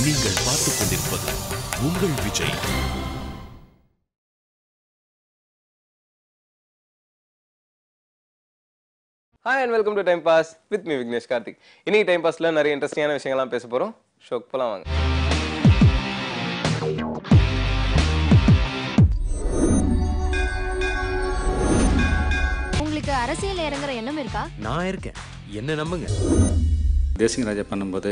நீங்கள் பார்த்துக் கொண்டிருப்பது உங்கள் Vijay. Hi and welcome to time pass with me Vignesh Karthik. இன்னைக்கு டைம் பாஸ்ல நிறைய இன்ட்ரெஸ்டிங்கான விஷயங்கள்லாம் பேச போறோம். ஷோக்கு போலாம் வாங்க. உங்களுக்கு அரசியல் இறங்குற எண்ணம் இருக்கா? நான் இருக்கேன், என்ன நம்புங்க. தேசிங் ராஜா பண்ணும்போது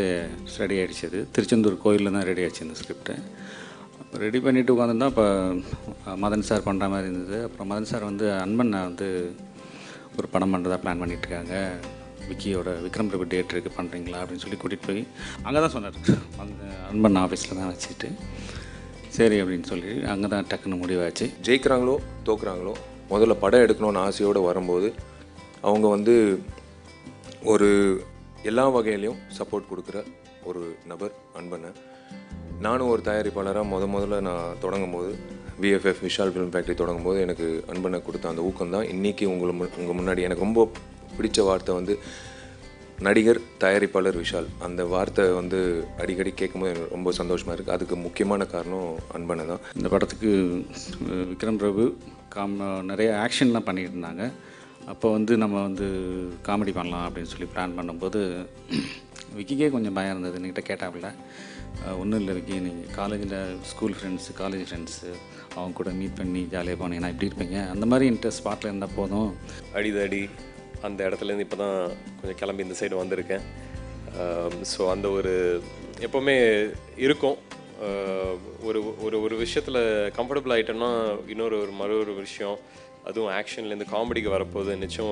ரெடி ஆகிடுச்சு. அது திருச்செந்தூர் கோயிலில் தான் ரெடி ஆகிடுச்சு இந்த ஸ்கிரிப்டு. ரெடி பண்ணிவிட்டு உட்காந்துருந்தா இப்போ மதன் சார் பண்ணுற மாதிரி இருந்தது. அப்புறம் மதன் சார் வந்து அன்பண்ணை வந்து ஒரு படம் பண்ணுறதா பிளான் பண்ணிகிட்ருக்காங்க. விக்கியோட விக்ரம் பிரபு டேட் இருக்குது, பண்ணுறீங்களா அப்படின்னு சொல்லி கூட்டிகிட்டு போய் அங்கே தான் சொன்னார். அந்த அன்பண்ண ஆஃபீஸில் தான் வச்சுட்டு சரி அப்படின்னு சொல்லி அங்கே தான் டக்குன்னு முடிவாச்சு. ஜெயிக்கிறாங்களோ தோக்குறாங்களோ முதல்ல படம் எடுக்கணும்னு ஆசையோடு வரும்போது அவங்க வந்து ஒரு எல்லா வகையிலையும் சப்போர்ட் கொடுக்குற ஒரு நபர் அன்பண்ண. நானும் ஒரு தயாரிப்பாளராக முதல்ல நான் தொடங்கும் போது விஎஃப்எஃப் விஷால் ஃபிலிம் ஃபேக்ட்ரி தொடங்கும் போது எனக்கு அன்பண்ண கொடுத்த அந்த ஊக்கம் தான் இன்றைக்கி உங்கள் முன்னாடி எனக்கு ரொம்ப பிடிச்ச வார்த்தை வந்து நடிகர் தயாரிப்பாளர் விஷால். அந்த வார்த்தை வந்து அடிக்கடி கேட்கும்போது எனக்கு ரொம்ப சந்தோஷமாக இருக்குது. அதுக்கு முக்கியமான காரணம் அன்பண்ண தான். இந்த படத்துக்கு விக்ரம் பிரபு நிறைய ஆக்ஷன்லாம் பண்ணிகிட்டு இருந்தாங்க. அப்போ வந்து நம்ம வந்து காமெடி பண்ணலாம் அப்படின்னு சொல்லி பிளான் பண்ணும்போது விக்கிக்கே கொஞ்சம் பயம் இருந்தது. என்கிட்ட கேட்டாப்புல, ஒன்றும் இல்லை விக்கி, நீங்கள் காலேஜில் ஸ்கூல் ஃப்ரெண்ட்ஸு காலேஜ் ஃப்ரெண்ட்ஸு அவங்க கூட மீட் பண்ணி ஜாலியாக போனீங்கன்னா எப்படி இருப்பீங்க, அந்த மாதிரி இன்ட்ரெஸ்ட் ஸ்பாட்டில் இருந்தால் போதும். அடிதடி அந்த இடத்துலேருந்து இப்போ தான் கொஞ்சம் கிளம்பி இந்த சைடு வந்திருக்கேன். ஸோ அந்த ஒரு எப்போவுமே இருக்கும். ஒரு ஒரு ஒரு விஷயத்தில் கம்ஃபர்டபுள் ஆகிட்டோம்னா இன்னொரு ஒரு விஷயம், அதுவும் ஆக்ஷன்லேருந்து காமெடிக்கு வரப்போது நிச்சயம்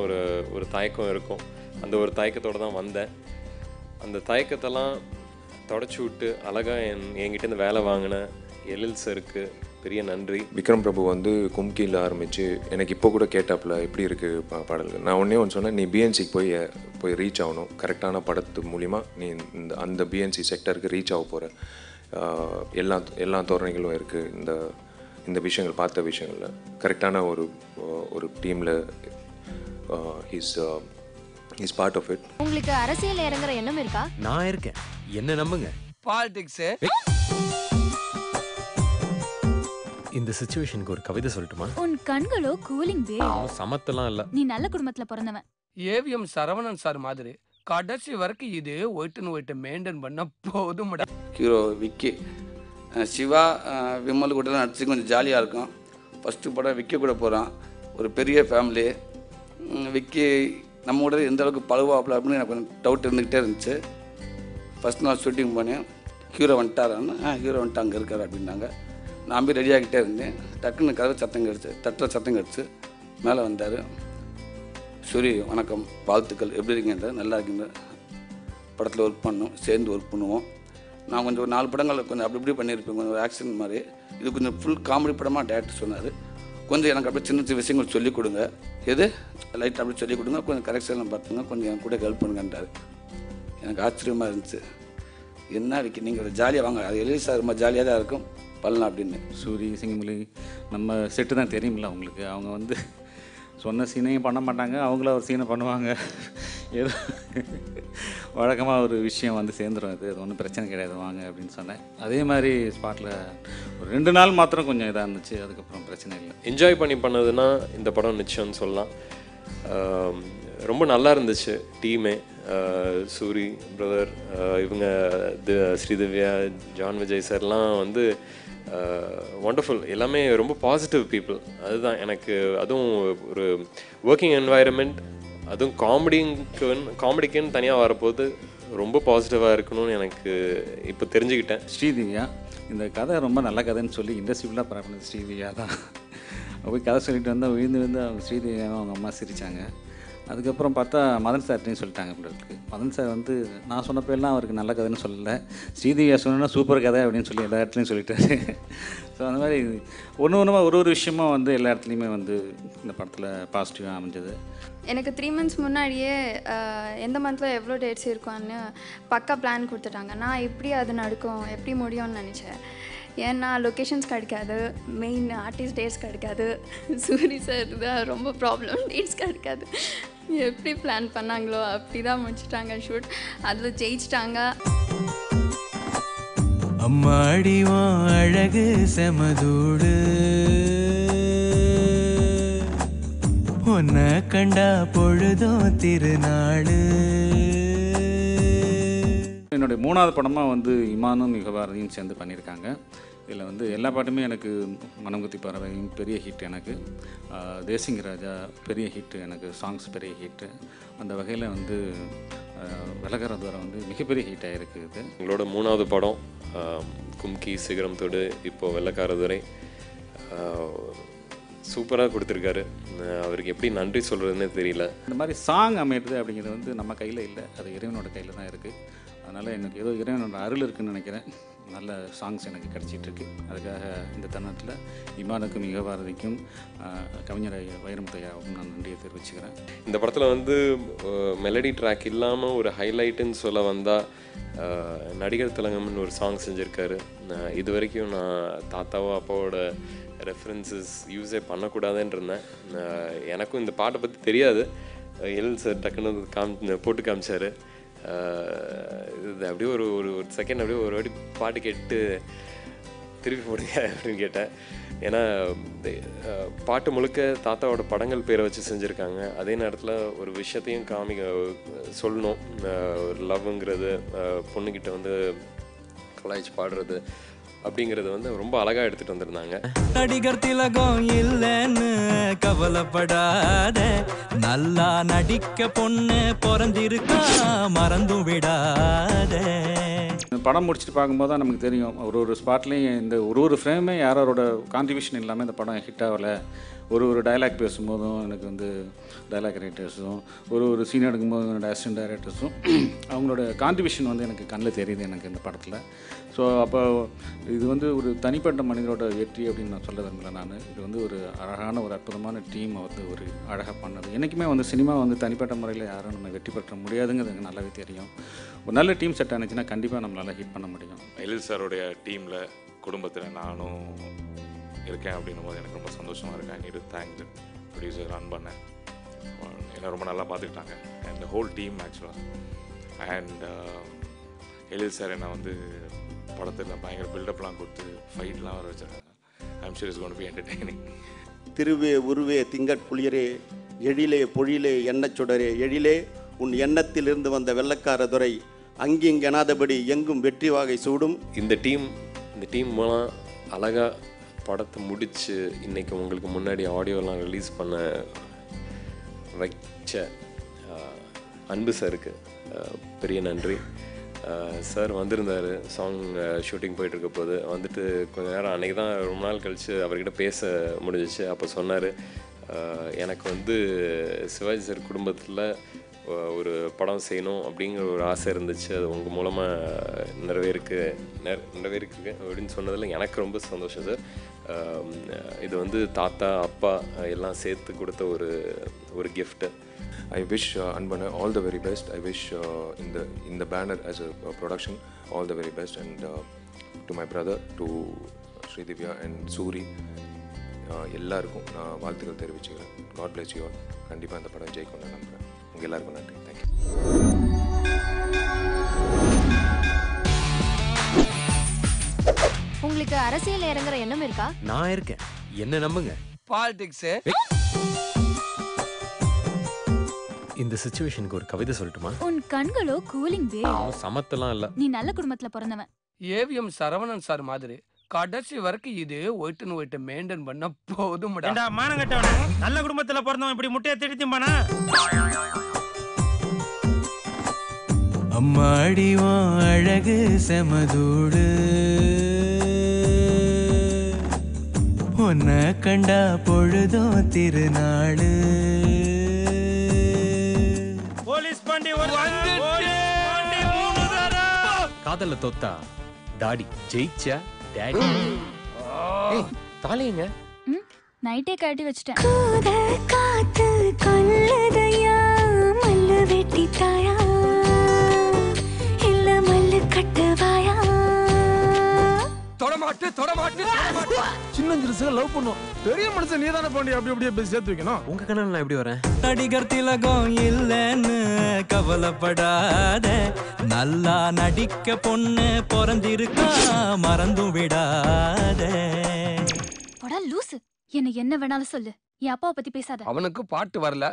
ஒரு தயக்கம் இருக்கும். அந்த ஒரு தயக்கத்தோடு தான் வந்தேன். அந்த தயக்கத்தெல்லாம் தொடச்சி விட்டு அழகாக என்கிட்டேருந்து வேலை வாங்கின எழில் சருக்கு பெரிய நன்றி. விக்ரம் பிரபு வந்து கும்கியில் ஆரம்பித்து எனக்கு இப்போ கூட கேட்டாப்புல எப்படி இருக்குது பாடல்கள். நான் ஒன்றே சொன்னேன், நீ பிஎன்சிக்கு போய் ரீச் ஆகணும். கரெக்டான படத்து மூலிமா நீ அந்த பிஎன்சி செக்டருக்கு ரீச் ஆக போகிற. எல்லா தோரணைகளும் இருக்குது. இந்த விஷயங்கள் பார்த்த விஷயங்களில் கரெக்டான ஒரு டீமில் இஸ் பார்ட் ஆஃப் இட். உங்களுக்கு அரசியல் இறங்குற எண்ணம் இருக்கா? நான் இருக்கேன், என்ன நம்புங்க. பாலிடிக்ஸ் இந்த சிச்சுவேஷனுக்கு ஒரு கவிதை சொல்லட்டுமா? உன் கண்களோ கூலிங் பே. சமத்தெல்லாம் இல்லை. நீ நல்ல குடும்பத்துல பிறந்தவன். ஏவிஎம் சரவணன் சார் மாதிரி கடைசி வரைக்கும் இது ஒயிட்டு மெயின்டைன் பண்ண போதும். ஹீரோ விக்கி, சிவா விமல் கூட நடிச்சு கொஞ்சம் ஜாலியாக இருக்கும். ஃபஸ்ட்டு படம் விக்கி கூட போகிறான். ஒரு பெரிய ஃபேமிலி. விக்கி நம்ம கூட எந்த அளவுக்கு பழுவாப்பில் அப்படின்னு எனக்கு கொஞ்சம் டவுட் இருந்துக்கிட்டே இருந்துச்சு. ஃபஸ்ட் நாள் ஷூட்டிங் போனேன். ஹீரோ வந்துட்டாரான்னு, ஹீரோ வந்துட்டு அங்கே இருக்கார் அப்படின்னாங்க. நான் போய் ரெடி ஆகிட்டே இருந்தேன். டக்குன்னு கதவு சத்தம் கிடச்சி, தட்டுற சத்தம் கிடச்சி மேலே வந்தார். சூரி வணக்கம், வாழ்த்துக்கள், எப்படி இருக்கீங்க? நல்லா இருக்கீங்க, படத்தில் ஒர்க் பண்ணோம், சேர்ந்து ஒர்க் பண்ணுவோம். நான் கொஞ்சம் ஒரு 4 படங்கள் கொஞ்சம் அப்படி இப்படி பண்ணியிருப்பேன், கொஞ்சம் ஆக்ஷன் மாதிரி. இது கொஞ்சம் ஃபுல் காமெடி படமாக டேரக்டர் சொன்னார். கொஞ்சம் எனக்கு அப்படியே சின்ன சின்ன விஷயங்கள் சொல்லிக் கொடுங்க, எது லைட்டாக அப்படி சொல்லிக் கொடுங்க, கொஞ்சம் கரெக்ஷன்லாம் பார்த்துங்க, கொஞ்சம் என் கூட ஹெல்ப் பண்ணுங்கன்றார். எனக்கு ஆச்சரியமாக இருந்துச்சு. என்ன விக்கி நீங்கள் ஜாலியாக வாங்க, அது எளிய சார் ரொம்ப ஜாலியாக தான் இருக்கும், பண்ணலாம் அப்படின்னு. சூரி சிங்கமொழி நம்ம செட்டு தான் தெரியுமில்ல அவங்களுக்கு. அவங்க வந்து சொன்ன சீனையும் பண்ண மாட்டாங்க, அவங்கள ஒரு சீனை பண்ணுவாங்க. ஏதோ வழக்கமாக ஒரு விஷயம் வந்து சேர்ந்துடும். அது ஒன்றும் பிரச்சனை கிடையாது, வாங்க அப்படின்னு சொன்னேன். அதே மாதிரி ஸ்பாட்டில் ஒரு 2 நாள் மாத்திரம் கொஞ்சம் இதாக இருந்துச்சு, அதுக்கப்புறம் பிரச்சனை இல்லை. என்ஜாய் பண்ணதுன்னா இந்த படம் நிச்சயம்னு சொல்லலாம். ரொம்ப நல்லா இருந்துச்சு டீமே. சூரி பிரதர், இவங்க ஸ்ரீதிவ்யா, ஜான் விஜய் சார்லாம் வந்து ஒண்டர்ஃபுல். எல்லாமே ரொம்ப பாசிட்டிவ் பீப்புள். அதுதான் எனக்கு, அதுவும் ஒரு ஒர்க்கிங் என்வாயரன்மெண்ட், அதுவும் காமெடிக்குன்னு தனியாக வரப்போது ரொம்ப பாசிட்டிவாக இருக்கணும்னு எனக்கு இப்போ தெரிஞ்சுக்கிட்டேன். ஸ்ரீதிவ்யா இந்த கதை ரொம்ப நல்ல கதைன்னு சொல்லி இண்டஸ்ட்ரி ஃபுல்லாக பரப்புனது ஸ்ரீதிவ்யா தான். போய் கதை சொல்லிட்டு வந்தால் விழுந்து அவங்க ஸ்ரீதிவ்யாவும் அவங்க அம்மா சிரித்தாங்க. அதுக்கப்புறம் பார்த்தா மதன் சார்ட்டையும் சொல்லிட்டாங்க. அப்படி மதன் சார் வந்து நான் சொன்னப்போ எல்லாம் அவருக்கு நல்ல கதைன்னு சொல்லலை, ஸ்ரீதிவ்யா சொன்னா சூப்பர் கதை அப்படின்னு சொல்லி எல்லா இடத்துலையும் சொல்லிட்டாரு. ஸோ அந்த மாதிரி ஒன்றுமா ஒரு விஷயமா வந்து எல்லா இடத்துலையுமே வந்து இந்த படத்தில் பாசிட்டிவாக அமைஞ்சது. எனக்கு 3 months முன்னாடியே எந்த மந்தில் எவ்வளோ டேட்ஸ் இருக்கும்னு பக்கா பிளான் கொடுத்துட்டாங்க. நான் எப்படி அது நடக்கும், எப்படி முடியும்னு நினச்சேன். ஏன்னா லொக்கேஷன்ஸ் கிடைக்காது, மெயின் ஆர்டிஸ்ட் டேட்ஸ் கிடைக்காது, சூரி சார் தான் ரொம்ப ப்ராப்ளம், டேட்ஸ் கிடைக்காது. எப்படி பிளான் பண்ணாங்களோ அப்படி தான் முடிச்சிட்டாங்க ஷூட். அதில் ஜெயிச்சிட்டாங்க. அம்மாடிவோ அழகு செமதூடு உன்னை கண்டா பொழுதோ திருநாடு. என்னுடைய 3வது படமாக வந்து இமானும் யுகபாரதியும் சேர்ந்து பண்ணியிருக்காங்க. இதில் வந்து எல்லா பாட்டுமே எனக்கு மனங்குத்தி பறவையும் பெரிய ஹிட், எனக்கு தேசிங்க ராஜா பெரிய ஹிட்டு, எனக்கு சாங்ஸ் பெரிய ஹிட்டு. அந்த வகையில் வந்து விலகர தூரம் வந்து மிகப்பெரிய ஹிட் ஆகிருக்கு. இது உங்களோட 3வது படம் கும்கி சிகரம் தொடு, இப்போது வெள்ளக்காரதுரை சூப்பராக கொடுத்துருக்காரு. அவருக்கு எப்படி நன்றி சொல்கிறதுன்னே தெரியல. இந்த மாதிரி சாங் அமையிறது அப்படிங்கிறது வந்து நம்ம கையில் இல்லை, அது இறைவனோட கையில் தான் இருக்குது. அதனால் எனக்கு ஏதோ இறைவனோட அருள் இருக்குதுன்னு நினைக்கிறேன். நல்ல சாங்ஸ் எனக்கு கிடச்சிட்ருக்கு. அதுக்காக இந்த தருணத்தில் இமானுக்கும் யுகபாரதிக்கும் கவிஞர் வைரமுத்தையாவுக்கும் நான் நன்றியை தெரிவிச்சுக்கிறேன். இந்த படத்தில் வந்து மெலடி ட்ராக் இல்லாமல் ஒரு ஹைலைட்டுன்னு சொல்ல வந்தால் நடிகர் திலகம்னு ஒரு சாங் செஞ்சுருக்காரு. இது வரைக்கும் நான் தாத்தாவோ அப்பாவோட ரெஃபரன்சஸ் யூஸே பண்ணக்கூடாதுன்னு இருந்தேன். எனக்கும் இந்த பாட்டை பற்றி தெரியாது. எல் சார் டக்குன்னு போட்டு காமிச்சார். இது அப்படியே ஒரு ஒரு செகண்ட் அப்படியே ஒரு வாட்டி பாட்டு கேட்டு திருப்பி போடுங்க அப்படின்னு கேட்டேன். ஏன்னா பாட்டு முழுக்க தாத்தாவோட படங்கள் பேரை வச்சு செஞ்சுருக்காங்க. அதே நேரத்தில் ஒரு விஷயத்தையும் சொல்லணும். ஒரு லவ்ங்கிறது, பொண்ணுக்கிட்ட வந்து கலாய்ச்சி பாடுறது அப்படிங்கிறது வந்து ரொம்ப அழகாக எடுத்துகிட்டு வந்திருந்தாங்க. நடிகர் திலகம் இல்லைன்னு கவலைப்படாத, நல்லா நடிக்க பொண்ணு பிறந்திருக்கா மறந்து விடாத. படம் முடிச்சுட்டு பார்க்கும்போது தான் நமக்கு தெரியும், ஒரு ஸ்பாட்லேயும் இந்த ஒரு ஃப்ரேமே யாரோட கான்ட்ரிபியூஷன் இல்லாமல் இந்த படம் ஹிட் ஆகலை. ஒரு டைலாக் பேசும்போதும் எனக்கு வந்து டைலாக் ரைட்டர்ஸும், ஒரு சீன் எடுக்கும்போது என்னோடய அசிஸ்டன்ட் டைரக்டர்ஸும் அவங்களோட கான்ட்ரிபியூஷன் வந்து எனக்கு கண்ணில் தெரியுது எனக்கு இந்த படத்தில். ஸோ அப்போ இது வந்து ஒரு தனிப்பட்ட மனிதரோட வெற்றி அப்படின்னு நான் சொல்ல விரும்பலை. நான் இது வந்து ஒரு அழகான ஒரு அற்புதமான டீம் வந்து ஒரு அழகாக பண்ணது. என்றைக்குமே வந்து சினிமா வந்து தனிப்பட்ட முறையில் யாரும் நம்ம வெற்றி பெற்ற முடியாதுங்கிறது எனக்கு நல்லாவே தெரியும். ஒரு நல்ல டீம் செட் ஆனிச்சுன்னா கண்டிப்பாக நம்மளால் ஹிட் பண்ண முடியும். எழில் சாரோடைய டீமில் குடும்பத்தில் நானும் இருக்கேன் அப்படின்னும் போது எனக்கு ரொம்ப சந்தோஷமாக இருக்கேன். I need to thank the producer அன்பண்ணன். என்னை ரொம்ப நல்லா பார்த்துக்கிட்டாங்க அண்ட் ஹோல் டீம் ஆக்சுவலாக. அண்ட் எழில் சார் என்னை வந்து படத்தில் பயங்கர பில்டப்லாம் கொடுத்து ஃபைட்லாம் வர வச்சுருக்காங்க. I'm sure it's gonna be entertaining. திருவே உருவே திங்கட் குளியரே, எழிலே பொழிலே எண்ணச் சுடரே, எழிலே உன் எண்ணத்திலிருந்து வந்த வெள்ளக்கார துறை, அங்கிங்கெனாதபடி எங்கும் வெற்றி வாகை சூடும். இந்த டீம் மூலம் அழகாக படத்தை முடித்து இன்றைக்கி உங்களுக்கு முன்னாடி ஆடியோலாம் ரிலீஸ் பண்ண வச்ச அன்பு சாருக்கு பெரிய நன்றி. சார் வந்திருந்தார் சாங் ஷூட்டிங் போயிட்டுருக்க போது. வந்துட்டு கொஞ்சம் நேரம் அன்றைக்கி தான் ரொம்ப நாள் கழித்து அவர்கிட்ட பேச முடிஞ்சிச்சு. அப்போ சொன்னார், எனக்கு வந்து சிவாஜி சார் குடும்பத்தில் ஒரு படம் செய்யணும் அப்படிங்கிற ஒரு ஆசை இருந்துச்சு. அது உங்கள் மூலமாக நிறைவேறிருக்கு அப்படின்னு சொன்னதில் எனக்கு ரொம்ப சந்தோஷம் சார். இது வந்து தாத்தா அப்பா எல்லாம் சேர்த்து கொடுத்த ஒரு gift. I wish Anbana all the very best. I wish in the banner as a production all the very best, and to my brother, to Sridivya and Suri, எல்லாருக்கும் நான் வாழ்த்துக்கள் தெரிவிச்சுக்கிறேன். God bless you all. கண்டிப்பாக இந்த படம் ஜெயிக்கும் நான் நம்புகிறேன். உங்கள் எல்லாருக்கும் நன்றி. தேங்க்யூ. உங்களுக்கு அரசியல் இறங்குற எண்ணம் இருக்கா? நான் இருக்கேன், என்ன நம்புங்க. பாலிடிக்ஸ். இந்த சிச்சுவேஷனுக்கு ஒரு கவிதை சொல்லட்டுமா? உன் கண்களோ கூலிங் பே. சமத்தெல்லாம் இல்ல. நீ நல்ல குடும்பத்துல பிறந்தவன். ஏவிஎம் சரவணன் சார் மாதிரி கடைசி வரைக்கும் இது ஒயிட்டு மெயின்டைன் பண்ண போதும்டா. ஏண்டா மானங்கட்டவனே, நல்ல குடும்பத்துல பிறந்தவன் இப்படி முட்டையை திடித்திம்பானா? அம்மாடிவோ அழகு செமதூடு உன்னை கண்டா பொழுதோ திருநாடு. காதல்ல தோத்தா டாடி, ஜெயிச்சா டாடி. தாலிங்க நைட்டே கட்டி வச்சிட்டேன். காத்து கொல்லதையா, மல்லு வெட்டி தாயா, இல்ல மல்லு கட்டுவாயா? தொடமா தொடமாட்டு சின்ன சிறுசுக லவ் பண்ணும். பெரிய மனுஷன் நீ தானே போண்டி அப்படி அப்படியே பேசி சேர்த்து வைக்கணும். உங்க கனவு நான் எப்படி வரேன்? நடிகர் திலகம் இல்லைன்னு கவலைப்படாத, நல்லா நடிக்க பொண்ணு பிறந்திருக்கா மறந்தும் விடாத. போடா லூசு. என்ன வேணாலும் சொல்லு, என் அப்பாவை பத்தி பேசாத. அவனுக்கு பாட்டு வரல,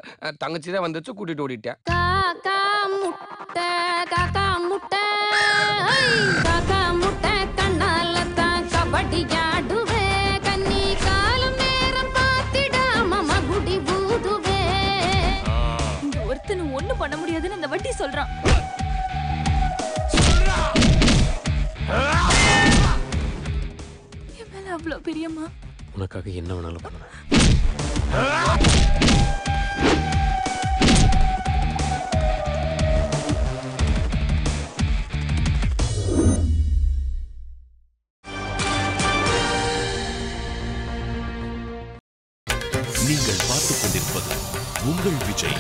தங்கச்சி தான் வந்துச்சு, கூட்டிட்டு ஓடிட்டேன். காக்கா முட்டை காக்கா முட்டை காக்கா முட்டை கண்ணால தான் கபடி ஆடுவே, கன்னி காலம் நேரம் பார்த்திடாம மகுடி ஊதுவே. இந்த ஒருத்தனு ஒண்ணு பண்ண முடியாதுன்னு இந்த வட்டி சொல்றான். என் மேல அவ்வளவு பிரியமா? உனக்காக என்ன வேணாலும் பண்ணுவேன். நீங்கள் பார்த்துக் கொண்டிருப்பது உங்கள் விஜய்.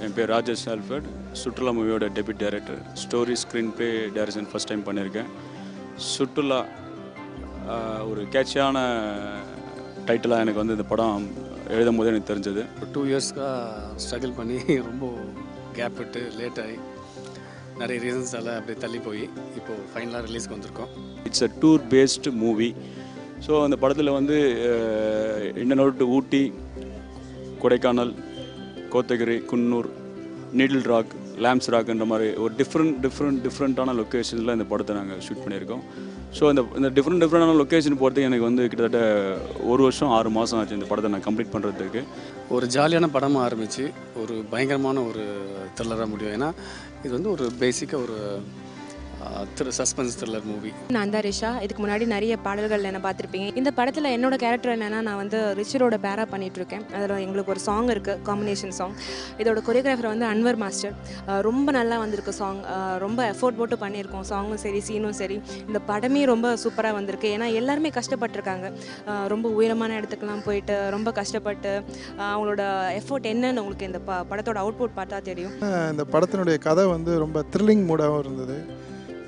என் பேர் ராஜேஷ் ஆல்ஃபர்ட். சுற்றுலா மூவியோட debut director. Story screen play direction first time பண்ணியிருக்கேன். சுற்றுலா ஒரு கேட்சியான டைட்டிலாக எனக்கு வந்து இந்த படம் எழுதும் போது எனக்கு தெரிஞ்சது. 2 இயர்ஸ்க்காக ஸ்ட்ரகிள் பண்ணி ரொம்ப கேப் விட்டு லேட் ஆகி நிறைய ரீசன்ஸால் அப்படியே தள்ளி போய் இப்போது ஃபைனலாக ரிலீஸ்க்கு வந்திருக்கோம். It's a tour based movie. So அந்த படத்தில் வந்து இண்டனோர் to Ooty, Kodaikanal, Kotagiri, Coonoor, needle rock, Lamb's ராக்ன்ற மாதிரி ஒரு டிஃப்ரெண்ட்டான லொக்கேஷனில் இந்த படத்தை நாங்கள் ஷூட் பண்ணியிருக்கோம். ஸோ இந்த டிஃப்ரெண்டான லொக்கேஷன் போகிறதுக்கு எனக்கு வந்து கிட்டத்தட்ட 1 வருஷம் 6 மாதம் ஆச்சு இந்த படத்தை நான் கம்ப்ளீட் பண்ணுறதுக்கு. ஒரு ஜாலியான படமாக ஆரம்பித்து ஒரு பயங்கரமான ஒரு த்ரில்லராக முடியும். ஏன்னா இது வந்து ஒரு பேசிக்காக ஒரு சஸ்பென்ஸ் த்ரில்லர் மூவி. நான் தான் ரிஷா. இதுக்கு முன்னாடி நிறைய பாடல்கள் என்ன பார்த்துருப்பீங்க. இந்த படத்தில் என்னோட கேரக்டர் என்னென்னா, நான் வந்து ரிச்சரோட பேரா பண்ணிகிட்ருக்கேன். அதில் எங்களுக்கு ஒரு சாங் இருக்குது, காம்பினேஷன் சாங். இதோட கொரியோகிராஃபர் வந்து அன்வர் மாஸ்டர். ரொம்ப நல்லா வந்திருக்கு சாங். ரொம்ப எஃபோர்ட் போட்டு பண்ணியிருக்கோம். சாங்கும் சரி, சீனும் சரி. இந்த படமே ரொம்ப சூப்பராக வந்திருக்கு. ஏன்னா எல்லாருமே கஷ்டப்பட்டிருக்காங்க. ரொம்ப உயரமான இடத்துக்குலாம் போயிட்டு ரொம்ப கஷ்டப்பட்டு அவங்களோட எஃபோர்ட் என்னன்னு உங்களுக்கு இந்த படத்தோட அவுட்புட் பார்த்தா தெரியும். இந்த படத்தினுடைய கதை வந்து ரொம்ப த்ரில்லிங் மூடாகவும் இருந்தது.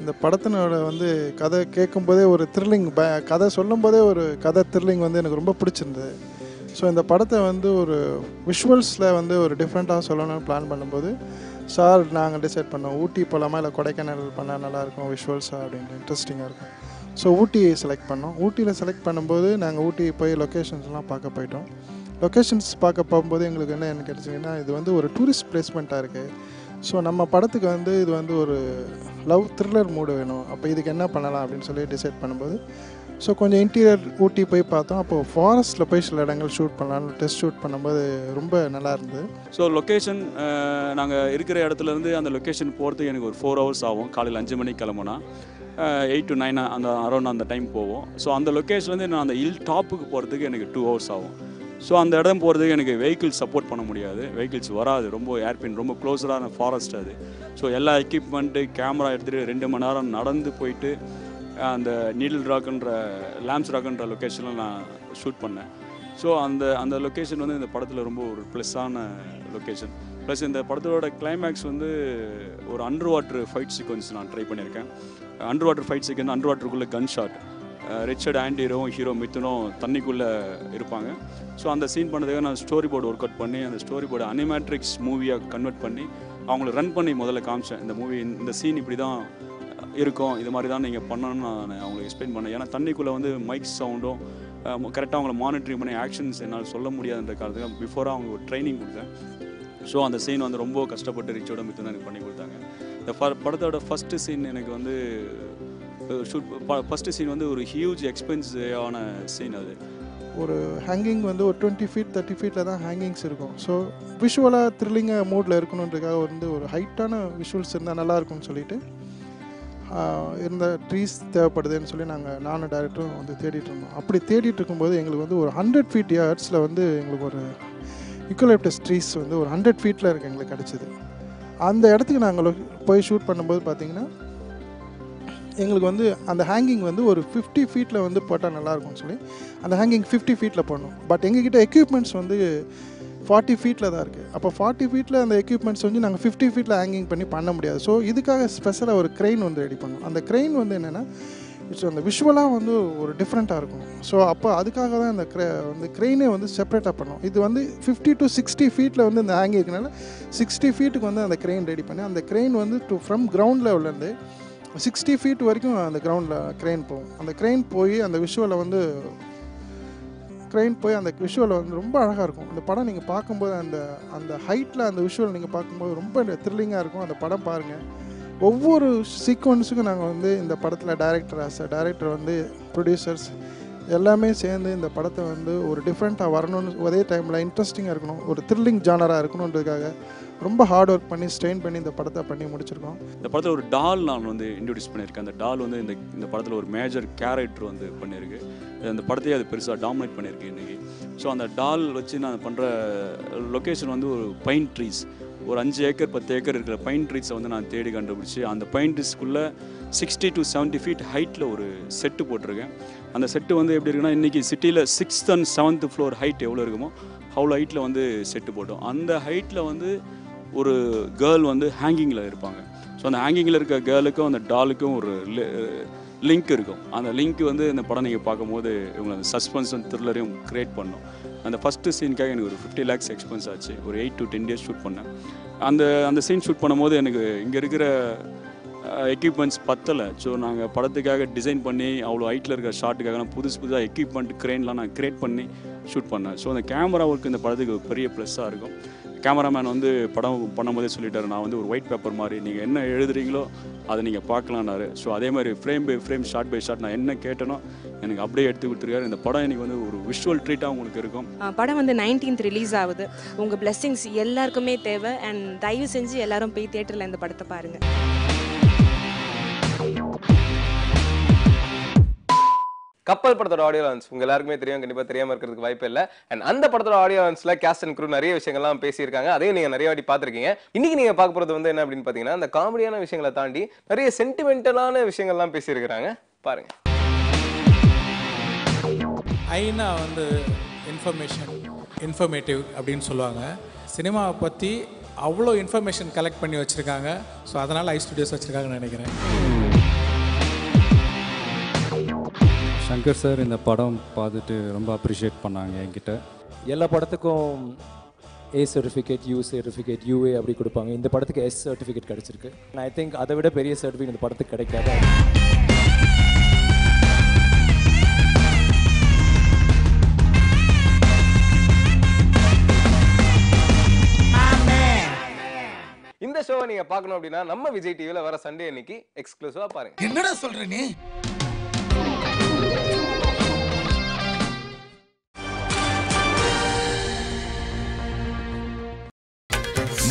இந்த படத்தினோட வந்து கதை கேட்கும்போதே ஒரு த்ரில்லிங், கதை சொல்லும்போதே ஒரு கதை த்ரில்லிங் வந்து எனக்கு ரொம்ப பிடிச்சிருந்தது. ஸோ இந்த படத்தை வந்து ஒரு விஷுவல்ஸில் வந்து ஒரு டிஃப்ரெண்ட்டாக சொல்லணும்னு பிளான் பண்ணும்போது சார் நாங்கள் டிசைட் பண்ணோம், ஊட்டி போகலாமா இல்லை கொடைக்கானல் பண்ணால் நல்லாயிருக்கும் விஷுவல்ஸாக அப்படின்ட்டு, இன்ட்ரெஸ்டிங்காக இருக்கும். ஸோ ஊட்டி செலக்ட் பண்ணோம். ஊட்டியில் செலக்ட் பண்ணும்போது நாங்கள் ஊட்டி போய் லொக்கேஷன்ஸ்லாம் பார்க்க போயிட்டோம். லொக்கேஷன்ஸ் பார்க்க போகும்போது எங்களுக்கு என்ன கிடச்சிங்கன்னா, இது வந்து ஒரு டூரிஸ்ட் பிளேஸ்மெண்ட்டாக இருக்குது. ஸோ நம்ம படத்துக்கு வந்து இது வந்து ஒரு லவ் த்ரில்லர் மூடு வேணும். அப்போ இதுக்கு என்ன பண்ணலாம் அப்படின்னு சொல்லி டிசைட் பண்ணும்போது ஸோ கொஞ்சம் இன்டீரியர் ஊட்டி போய் பார்த்தோம். அப்போது ஃபாரஸ்ட்டில் போய் சில இடங்கள் ஷூட் பண்ணலான்னு டெஸ்ட் ஷூட் பண்ணும்போது ரொம்ப நல்லா இருந்தது. ஸோ லொக்கேஷன் நாங்கள் இருக்கிற இடத்துலேருந்து அந்த லொக்கேஷன் போகிறதுக்கு எனக்கு ஒரு 4 ஹவர்ஸ் ஆகும். காலையில் 5 மணிக்கு கிளம்புனா 8 to 9 அந்த அரௌண்ட் அந்த டைம் போவோம். ஸோ அந்த லொக்கேஷன்லேருந்து நான் அந்த ஹில் டாப்புக்கு போகிறதுக்கு எனக்கு 2 ஹவர்ஸ் ஆகும். ஸோ அந்த இடம் போகிறதுக்கு எனக்கு வெஹிக்கிள்ஸ் சப்போர்ட் பண்ண முடியாது, வெஹிக்கிள்ஸ் வராது. ரொம்ப ஏர்பின் ரொம்ப க்ளோஸரான ஃபாரஸ்ட் அது. ஸோ எல்லா எக்யூப்மெண்ட்டு கேமரா எடுத்துகிட்டு 2 மணி நேரம் நடந்து போயிட்டு அந்த நீடில் ராக்குன்ற லேம்ஸ் ராக்குன்ற லொக்கேஷனில் நான் ஷூட் பண்ணேன். ஸோ அந்த லொக்கேஷன் வந்து இந்த படத்தில் ரொம்ப ஒரு ப்ளஸ்ஸான லொக்கேஷன். ப்ளஸ் இந்த படத்தோட கிளைமேக்ஸ் வந்து ஒரு அண்டர் வாட்டர் ஃபைட் சீக்வன்ஸ் நான் ட்ரை பண்ணியிருக்கேன். Under water fight sequence, under வாட்டருக்குள்ளே gun shot, Richard and hero மித்துனும் தண்ணிக்குள்ளே இருப்பாங்க. ஸோ அந்த சீன் பண்ணதுக்காக நான் ஸ்டோரி போர்டு ஒர்க் அவுட் பண்ணி அந்த ஸ்டோரி போர்டு அனிமேட்ரிக்ஸ் மூவியாக கன்வெர்ட் பண்ணி அவங்கள ரன் பண்ணி முதல்ல காமிச்சேன். இந்த மூவி இந்த சீன் இப்படி தான் இருக்கும், இது மாதிரி தான் நீங்கள் பண்ணணும்னு நான் அவங்களுக்கு எக்ஸ்பிளைன் பண்ணேன். ஏன்னா தண்ணிக்குள்ளே வந்து மைக் சவுண்டும் கரெக்டாக அவங்கள மானிட்டரிங் பண்ணி ஆக்ஷன்ஸ் என்னால் சொல்ல முடியாதுன்ற காரணத்துக்கு பிஃபோராக அவங்க ஒரு ட்ரைனிங் கொடுத்தேன். ஸோ அந்த சீன் வந்து ரொம்ப கஷ்டப்பட்டு ரிச்சோட மித்துன்னு எனக்கு பண்ணி கொடுத்தாங்க. இந்த படத்தோட ஃபஸ்ட்டு சீன் எனக்கு வந்து ஃபஸ்ட்டு சீன் வந்து ஒரு ஹியூஜ் எக்ஸ்பென்சிவான சீன். அது ஒரு ஹேங்கிங் வந்து ஒரு 20 feet 30 feetல தான் ஹேங்கிங்ஸ் இருக்கும். ஸோ விஷுவலாக த்ரில்லிங்காக மூடில் இருக்கணுன்றதுக்காக வந்து ஒரு ஹைட்டான விஷுவல்ஸ் இருந்தால் நல்லாயிருக்கும்னு சொல்லிட்டு இருந்த ட்ரீஸ் தேவைப்படுதுன்னு சொல்லி நானும் டைரக்டரும் வந்து தேடிட்டு இருந்தோம். அப்படி தேடிட்டு இருக்கும்போது எங்களுக்கு வந்து ஒரு 100 feet yardsல வந்து எங்களுக்கு ஒரு யூக்கலிப்டஸ் ட்ரீஸ் வந்து ஒரு 100 feetல இருக்குது எங்களுக்கு கிடச்சிது. அந்த இடத்துக்கு நாங்கள் போய் ஷூட் பண்ணும்போது பார்த்திங்கன்னா எங்களுக்கு வந்து அந்த ஹேங்கிங் வந்து ஒரு 50 feetல வந்து போட்டால் நல்லாயிருக்கும்னு சொல்லி அந்த ஹேங்கிங் 50 feetல போடணும். பட் எங்ககிட்ட எக்யூப்மெண்ட்ஸ் வந்து 40 ஃபீட்டில் தான் இருக்குது. அப்போ 40 ஃபீட்டில் அந்த எக்யூப்மெண்ட்ஸ் வந்து நாங்கள் 50 ஃபீட்டில் ஹேங்கிங் பண்ணி பண்ண முடியாது. ஸோ இதுக்காக ஸ்பெஷலாக ஒரு க்ரெயின் வந்து ரெடி பண்ணோம். அந்த க்ரெயின் வந்து என்னென்னா இட்ஸ் அந்த விஷுவலாக வந்து ஒரு டிஃப்ரெண்ட்டாக இருக்கும். ஸோ அப்போ அதுக்காக தான் இந்த வந்து க்ரெயினே வந்து செப்பரேட்டாக பண்ணோம். இது வந்து 50 to 60 ஃபீட்டில் வந்து இந்த ஹேங்கிங் இருக்கனால 60 ஃபீட்டுக்கு வந்து அந்த க்ரெயின் ரெடி பண்ணி அந்த க்ரெயின் வந்து ஃப்ரம் கிரவுண்ட் லெவல்லேருந்து 60 ஃபீட் வரைக்கும் அந்த கிரவுண்டில் க்ரெயின் போகும். அந்த க்ரெயின் போய் அந்த விஷுவலை வந்து அந்த விஷுவல் வந்து ரொம்ப அழகாக இருக்கும். அந்த படம் நீங்கள் பார்க்கும்போது அந்த ஹைட்டில் அந்த விஷுவல் நீங்கள் பார்க்கும்போது ரொம்ப த்ரில்லிங்காக இருக்கும். அந்த படம் பாருங்கள். ஒவ்வொரு சீக்வன்ஸுக்கும் நாங்கள் வந்து இந்த படத்தில் டைரக்டர் வந்து ப்ரொடியூசர்ஸ் எல்லாமே சேர்ந்து இந்த படத்தை வந்து ஒரு டிஃப்ரெண்ட்டாக வரணும்னு, அதே டைமில் இன்ட்ரெஸ்டிங்காக இருக்கணும், ஒரு த்ரில்லிங் ஜானராக இருக்கணுன்றதுக்காக ரொம்ப ஹார்ட் ஒர்க் பண்ணி ஸ்ட்ரெயின் பண்ணி இந்த படத்தை பண்ணி முடிச்சிருக்கோம். இந்த படத்தில் ஒரு டால் நான் வந்து இன்ட்ரடியூஸ் பண்ணியிருக்கேன். அந்த டால் வந்து இந்த படத்தில் ஒரு மேஜர் கேரக்டர் வந்து பண்ணியிருக்கு. அந்த படத்தையே அது பெருசாக டாமினேட் பண்ணியிருக்கு இன்றைக்கி. ஸோ அந்த டால் வச்சு நான் பண்ணுற லொக்கேஷன் வந்து ஒரு பைன் ட்ரீஸ், ஒரு 5 ஏக்கர் 10 ஏக்கர் இருக்கிற பைன் ட்ரீஸை வந்து நான் தேடி கண்டுபிடிச்சி அந்த பைன் ட்ரீஸ்க்குள்ளே 60 to 70 ஃபீட் ஹைட்டில் ஒரு செட்டு போட்டிருக்கேன். அந்த செட்டு வந்து எப்படி இருக்குன்னா, இன்றைக்கி சிட்டியில் 6th and 7th floor height எவ்வளோ இருக்குமோ அவ்வளோ ஹைட்டில் வந்து செட்டு போட்டோம். அந்த ஹைட்டில் வந்து ஒரு கேர்ள் வந்து ஹேங்கிங்கில் இருப்பாங்க. ஸோ அந்த ஹேங்கிங்கில் இருக்க கேர்ளுக்கும் அந்த டாலுக்கும் ஒரு லிங்க் இருக்கும். அந்த லிங்க் வந்து இந்த படம் நீங்கள் பார்க்கும்போது இவங்களை அந்த சஸ்பென்ஸ் அண்ட் த்ரில்லரையும் க்ரியேட் பண்ணோம். அந்த ஃபஸ்ட்டு சீனுக்காக எனக்கு ஒரு 50 lakhs எக்ஸ்பென்ஸ் ஆச்சு. ஒரு 8 to 10 days ஷூட் பண்ணேன். அந்த சீன் ஷூட் பண்ணும்போது எனக்கு இங்கே இருக்கிற எக்யூப்மெண்ட்ஸ் பத்தலை. ஸோ நாங்கள் படத்துக்காக டிசைன் பண்ணி அவ்வளோ ஹைட்டில் இருக்கிற ஷாட்டுக்காக நான் புதுசாக எக்யூப்மெண்ட் க்ரெயின்லாம் நான் க்ரியேட் பண்ணி ஷூட் பண்ணேன். ஸோ அந்த கேமரா ஒர்க் இந்த படத்துக்கு ஒரு பெரிய ப்ளஸ்ஸாக இருக்கும். கேமராமேன் வந்து படம் பண்ணும்போதே சொல்லிட்டாரு, நான் வந்து ஒரு ஒயிட் பேப்பர் மாதிரி நீங்கள் என்ன எழுதுறீங்களோ அதை நீங்கள் பார்க்கலான்னாரு. ஸோ அதே மாதிரி frame by frame shot by shot நான் என்ன கேட்டனோ எனக்கு அப்படியே எடுத்து கொடுத்துருக்காரு. இந்த படம் எனக்கு வந்து ஒரு விஷுவல் ட்ரீட்டாக உங்களுக்கு இருக்கும். படம் வந்து 19th ரிலீஸ் ஆகுது. உங்கள் பிளெஸ்ஸிங்ஸ் எல்லாருக்குமே தேவை. அண்ட் தயவு செஞ்சு எல்லாரும் போய் தியேட்டரில் இந்த படத்தை பாருங்கள். கப்பல் படத்தோட ஆடியோ லான்ச் உங்க எல்லாருக்குமே தெரியும், கண்டிப்பாக தெரியாமல் இருக்கிறதுக்கு வாய்ப்பு இல்லை. அண்ட் அந்த படத்தோட ஆடியோ லான்ச்சில் கேஸ்ட் அண்ட் க்ரூ நிறைய விஷயங்கள்லாம் பேசியிருக்காங்க. அதையும் நீங்கள் நிறைய வாட்டி பார்த்துருக்கீங்க. இன்னைக்கு நீங்கள் பார்க்க போகிறது வந்து என்ன அப்படின்னு பார்த்தீங்கன்னா, அந்த காமெடியான விஷயங்களை தாண்டி நிறைய சென்டிமெண்டலான விஷயங்கள்லாம் பேசியிருக்கிறாங்க. பாருங்க. ஐனா வந்து இன்ஃபர்மேட்டிவ் அப்படின்னு சொல்லுவாங்க. சினிமாவை பற்றி அவ்வளோ இன்ஃபர்மேஷன் கலெக்ட் பண்ணி வச்சுருக்காங்க. ஸோ அதனால் ஐ ஸ்டுடியோஸ் வச்சுருக்காங்கன்னு நினைக்கிறேன். சங்கர் சார் இந்த படம் பார்த்துட்டு ரொம்ப அப்ரிஷியேட் பண்ணாங்க என்கிட்ட. எல்லா படத்துக்கும் A certificate, U certificate, UA அப்படி கொடுப்பாங்க. இந்த படத்துக்கு S சர்டிஃபிகேட் கிடச்சிருக்கு. ஐ திங்க் அதை விட பெரிய சர்டிஃபிகேட் இந்த படத்துக்கு கிடைக்காது. இந்த ஷோவை நீங்க பார்க்கணும் அப்படின்னா நம்ம விஜய் டிவில வர சண்டே அன்னைக்கு எக்ஸ்க்ளூசிவா பாருங்க. என்னடா சொல்ற நீ?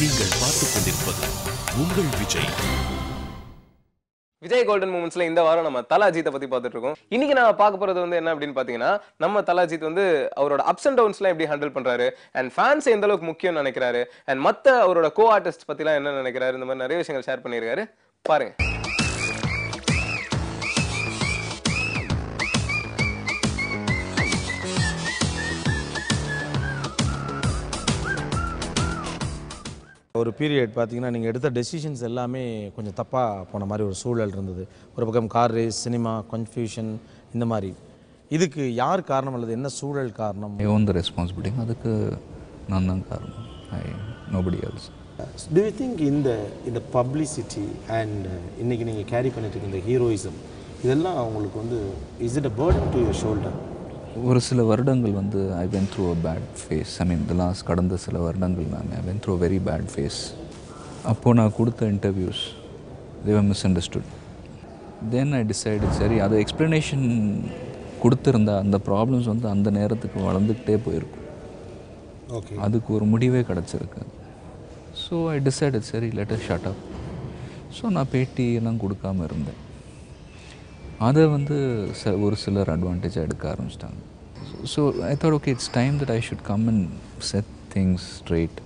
நீங்கள் பார்த்துக் கொண்டிருப்பது உங்கள் விஜய். விஜய் கோல்டன் மூமெண்ட்ஸ்ல இந்த வாரம் நம்ம தல அஜித்தை பத்தி பார்த்துட்டு இருக்கோம். இன்னைக்கு நான் பார்க்க போறது வந்து என்ன அப்படின்னு பாத்தீங்கன்னா, நம்ம தல அஜித் வந்து அவரோட அப்ஸ் அண்ட் டவுன்ஸ்லாம் எப்படி ஹேண்டில் பண்றாரு, அண்ட் ஃபேன்ஸ் எந்த அளவுக்கு முக்கியம் நினைக்கிறாரு, அண்ட் மத்த அவரோட கோ ஆர்டிஸ்ட் பத்திலாம் என்ன நினைக்கிறாரு, இந்த மாதிரி நிறைய விஷயங்கள் ஷேர் பண்ணியிருக்காரு. பாருங்க. ஒரு பீரியட் பார்த்தீங்கன்னா நீங்கள் எடுத்த டெசிஷன்ஸ் எல்லாமே கொஞ்சம் தப்பாக போன மாதிரி ஒரு சூழல் இருந்தது. ஒரு பக்கம் கார் ரேஸ், சினிமா, கன்ஃபியூஷன், இந்த மாதிரி. இதுக்கு யார் காரணம் அல்லது என்ன சூழல் காரணம்? I own the responsibility. அதுக்கு நான் தான் காரணம். Nobody else. To you think இந்த பப்ளிசிட்டி அண்ட் இன்றைக்கி நீங்கள் கேரி பண்ணிட்டு இருக்க இந்த ஹீரோயிசம் இதெல்லாம் அவங்களுக்கு வந்து is it a burden to your shoulder? ஒரு சில வருடங்கள் வந்து I went through a bad phase. I mean the last கடந்த சில வருடங்கள் நான் I went through a very bad phase. அப்போது நான் கொடுத்த interviews they were misunderstood. Then I decide, சரி அது எக்ஸ்ப்ளனேஷன் கொடுத்துருந்தா அந்த ப்ராப்ளம்ஸ் வந்து அந்த நேரத்துக்கு வளர்ந்துக்கிட்டே போயிருக்கும். ஓகே, அதுக்கு ஒரு முடிவே கிடச்சிருக்கு. ஸோ ஐ டிசைடு, சரி let us shut up. So நான் பேட்டி எல்லாம் கொடுக்காமல் இருந்தேன். அதை வந்து ஒரு சிலர் அட்வான்டேஜாக எடுக்க ஆரம்பிச்சிட்டாங்க. So I thought okay it's time that I should come and set things straight,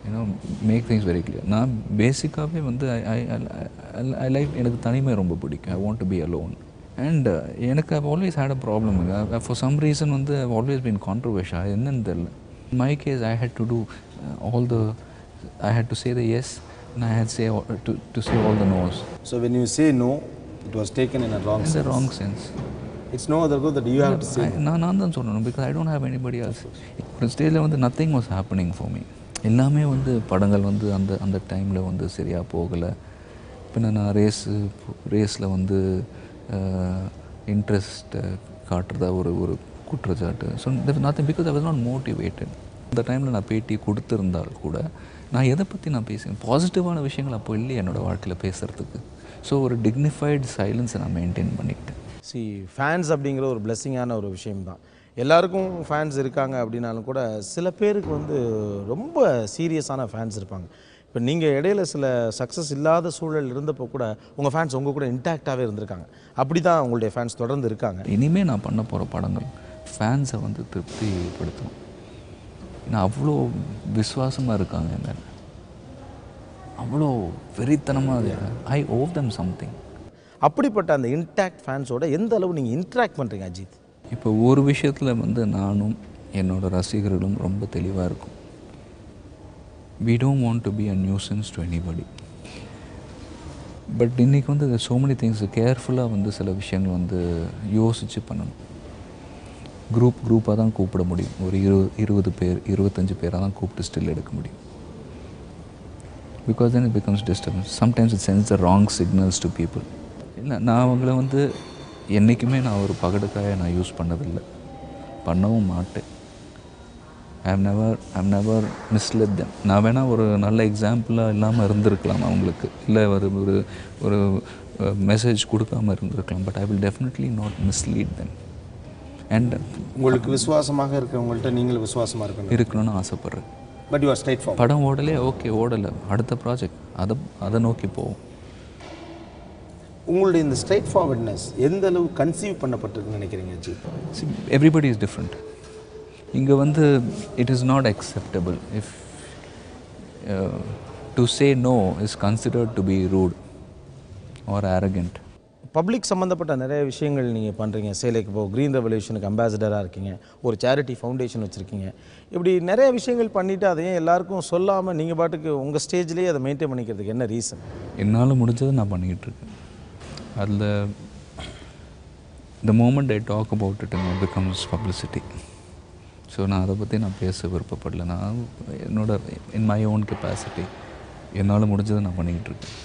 you know make things very clear. நான் பேசிக்காகவே வந்து ஐ லைக், எனக்கு தனிமை ரொம்ப பிடிக்கும். I want to be alone. And எனக்கு I always hate a problem. For some reason வந்து I always been controversial. என்னன்னு தெரியல. In my case, I had to do I had to say the yes, and I had to say all the no's. So when you say no, it was taken in a wrong sense. In the wrong sense. It's no other good that you have to say no. நான் தான் சொல்லணும், because I don't have anybody else. ஒரு ஸ்டேஜில் வந்து nothing was happening for me. எல்லாமே வந்து படங்கள் வந்து அந்த டைமில் வந்து சரியாக போகலை. பின்ன நான் ரேஸில் வந்து இன்ட்ரெஸ்ட் காட்டுறதா ஒரு குற்றச்சாட்டு. So nothing, because I was not motivated. அந்த டைமில் நான் பேட்டி கொடுத்துருந்தால் கூட நான் எதை பற்றி நான் பேசுவேன், பாசிட்டிவான விஷயங்கள் அப்போ இல்லை என்னோடய வாழ்க்கையில் பேசுகிறதுக்கு. ஸோ ஒரு டிக்னிஃபைடு சைலன்ஸை நான் மெயின்டைன் பண்ணிக்கிட்டேன். ஃபேன்ஸ் அப்படிங்கிற ஒரு பிளெஸ்ஸிங்கான ஒரு விஷயம்தான். எல்லாருக்கும் ஃபேன்ஸ் இருக்காங்க அப்படின்னாலும் கூட சில பேருக்கு வந்து ரொம்ப சீரியஸான ஃபேன்ஸ் இருப்பாங்க. இப்போ நீங்கள் இடையில சில சக்ஸஸ் இல்லாத சூழல் இருந்தப்போ கூட உங்கள் ஃபேன்ஸ் உங்கள் கூட இன்டாக்டாகவே இருந்திருக்காங்க. அப்படி தான் உங்களுடைய ஃபேன்ஸ் தொடர்ந்து இருக்காங்க. இனிமேல் நான் பண்ண போகிற படங்கள் ஃபேன்ஸை வந்து திருப்திப்படுத்தணும். ஏன்னா அவ்வளோ விசுவாசமாக இருக்காங்க என் மேலே, அவ்வளோ வெறித்தனமாக. ஐ ஓவ் தம் சம்திங். அப்படிப்பட்ட அந்த இன்டாக்ட் ஃபேன்ஸோட எந்த அளவு நீங்கள் இன்ட்ராக்ட் பண்ணுறீங்க அஜித்? இப்போ ஒரு விஷயத்தில் வந்து நானும் என்னோட ரசிகர்களும் ரொம்ப தெளிவாக இருக்கும். we don't want to be a nuisance to anybody. But இன்றைக்கி வந்து so many things கேர்ஃபுல்லாக வந்து சில விஷயங்கள் வந்து யோசித்து பண்ணணும். குரூப்பாக தான் கூப்பிட முடியும். ஒரு 20 பேர் 25 பேராக தான் கூப்பிட்டு ஸ்டில் எடுக்க முடியும். because then it becomes disturbance. Sometimes it sends the wrong signals to people. இல்லை, நான் அவங்கள வந்து என்றைக்குமே நான் ஒரு பகடுக்காயை நான் யூஸ் பண்ணதில்லை, பண்ணவும் மாட்டேன். I have never misled them. நான் வேணால் ஒரு நல்ல எக்ஸாம்பிளாக இல்லாமல் இருந்திருக்கலாம் அவங்களுக்கு, இல்லை ஒரு மெசேஜ் கொடுக்காமல் இருந்திருக்கலாம். But I will definitely not mislead them. And உங்களுக்கு விசுவாசமாக இருக்கிறவங்கள்ட்ட நீங்களும் விசுவாசமாக இருக்கணும்னு ஆசைப்பட்றேன். But you are straight forward. படம் ஓடலே, ஓகே ஓடலை, அடுத்த ப்ராஜெக்ட் அதை நோக்கி போவோம். உங்களுடைய இந்த ஸ்ட்ரைட் ஃபார்வர்ட்னஸ் எந்த அளவு கன்சீவ் பண்ணப்பட்டிருக்குன்னு நினைக்கிறீங்க அஜித்? Everybody is different. இங்கே வந்து it is not acceptable if to say no is considered to be rude or arrogant. Public சம்மந்தப்பட்ட நிறைய விஷயங்கள் நீங்கள் பண்ணுறீங்க. சேலைக்கு இப்போ க்ரீன் ரெவல்யூஷனுக்கு அம்பாசிடராக இருக்கீங்க, ஒரு சேரிட்டி ஃபவுண்டேஷன் வச்சுருக்கீங்க. இப்படி நிறைய விஷயங்கள் பண்ணிவிட்டு அதையும் எல்லாருக்கும் சொல்லாமல் நீங்கள் பாட்டுக்கு உங்கள் ஸ்டேஜ்லேயே அதை மெயின்டைன் பண்ணிக்கிறதுக்கு என்ன ரீசன்? என்னால் முடிஞ்சதை நான் பண்ணிக்கிட்டு இருக்கேன். அதில் the moment I talk about it, it becomes publicity. So நான் அதை பற்றி நான் பேச விருப்பப்படல. நான் என்னோட in my own capacity என்னால் முடிஞ்சதை நான் பண்ணிக்கிட்டு இருக்கேன்.